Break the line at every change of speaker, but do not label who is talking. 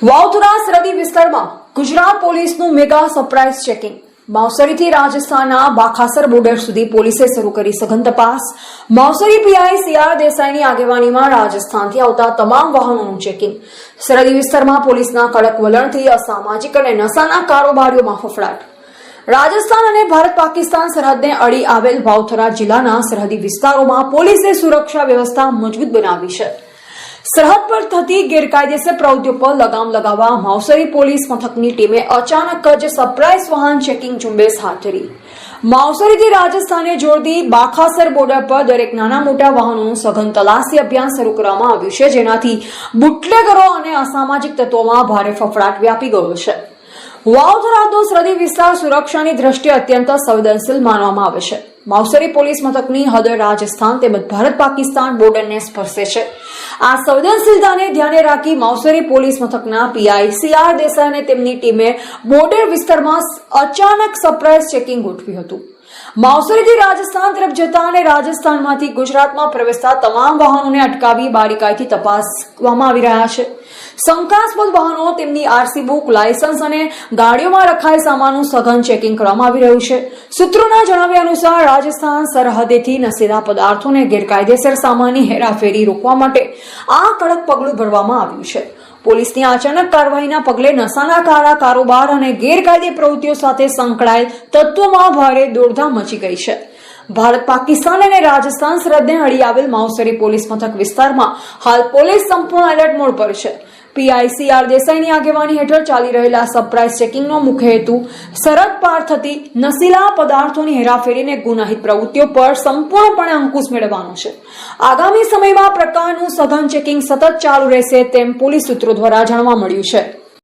વાવથરા સરહદી વિસ્તારમાં ગુજરાત પોલીસનું મેગા સરપ્રાઇઝ ચેકિંગ। માવસરીથી રાજસ્થાનના બાખાસર બોર્ડર સુધી પોલીસે શરૂ કરી સઘન તપાસ। માવસરી પીઆઈ સીઆર દેસાઈની આગેવાનીમાં રાજસ્થાનથી આવતા તમામ વાહનોનું ચેકિંગ। સરહદી વિસ્તારમાં પોલીસના કડક વલણથી અસામાજિક અને નશાના કારોબારીઓમાં ફફડાટ। રાજસ્થાન અને ભારત પાકિસ્તાન સરહદને અડી આવેલ વાવથરા જિલ્લાના સરહદી વિસ્તારોમાં પોલીસે સુરક્ષા વ્યવસ્થા મજબૂત બનાવી છે। સરહદ પર થતી ગેરકાયદેસર પ્રવૃત્તિઓ પર લગામ લગાવવા માવસરી પોલીસ મથકની ટીમે અચાનક જ સરપ્રાઇઝ વાહન ચેકિંગ ઝુંબેશ હાથ ધરી। માવસરીથી રાજસ્થાને જોડતી બાખાસર બોર્ડર પર દરેક નાના મોટા વાહનોનું સઘન તલાશી અભિયાન શરૂ કરવામાં આવ્યું છે, જેનાથી બુટલેગરો અને અસામાજિક તત્વોમાં ભારે ફફડાટ વ્યાપી ગયો છે। વાવથરાનો સરહદી વિસ્તાર સુરક્ષાની દ્રષ્ટિએ અત્યંત સંવેદનશીલ માનવામાં આવે છે। માવસરી પોલીસ મથકની હદ રાજસ્થાન તેમજ ભારત પાકિસ્તાન બોર્ડરને સ્પર્શે છે। આ સંવેદનશીલતાને ધ્યાને રાખી માવસરી પોલીસ મથકના પીઆઈ સીઆર દેસાઈ અને તેમની ટીમે બોર્ડર વિસ્તારમાં અચાનક સરપ્રાઇઝ ચેકિંગ ગોઠવ્યું હતું। માવસરીથી રાજસ્થાન તરફ જતા અને રાજસ્થાનમાંથી ગુજરાતમાં પ્રવેશતા તમામ વાહનોને અટકાવી બારીકાઈથી તપાસવામાં આવી રહ્યા છે। શંકાસ્પદ વાહનો, તેમની આરસી બુક, લાયસન્સ અને ગાડીઓમાં રખાયેલ સામાનનું સઘન ચેકિંગ કરવામાં આવી રહ્યું છે। સૂત્રોના જણાવ્યા અનુસાર રાજસ્થાન સરહદેથી નશીલા પદાર્થો અને ગેરકાયદેસર સામાનની હેરાફેરી રોકવા માટે આ કડક પગલું ભરવામાં આવ્યું છે। પોલીસની અચાનક કાર્યવાહીના પગલે નશાના કાળા કારોબાર અને ગેરકાયદે પ્રવૃત્તિઓ સાથે સંકળાયેલ તત્વોમાં ભારે દોડધામ મચી ગઈ છે। ભારત પાકિસ્તાન અને રાજસ્થાન સરહદને અડી આવેલ માવસરી પોલીસ મથક વિસ્તારમાં હાલ પોલીસ સંપૂર્ણ એલર્ટ મોડ પર છે। પીઆઈ સીઆર દેસાઈની આગેવાની હેઠળ ચાલી રહેલા સરપ્રાઇઝ ચેકિંગનો મુખ્ય હેતુ સરહદ પાર થતી નશીલા પદાર્થોની હેરાફેરી અને ગુનાહિત પ્રવૃત્તિઓ પર સંપૂર્ણપણે અંકુશ મેળવવાનો છે। આગામી સમયમાં આ પ્રકારનું સઘન ચેકિંગ સતત ચાલુ રહેશે તેમ પોલીસ સૂત્રો દ્વારા જાણવા મળ્યું છે।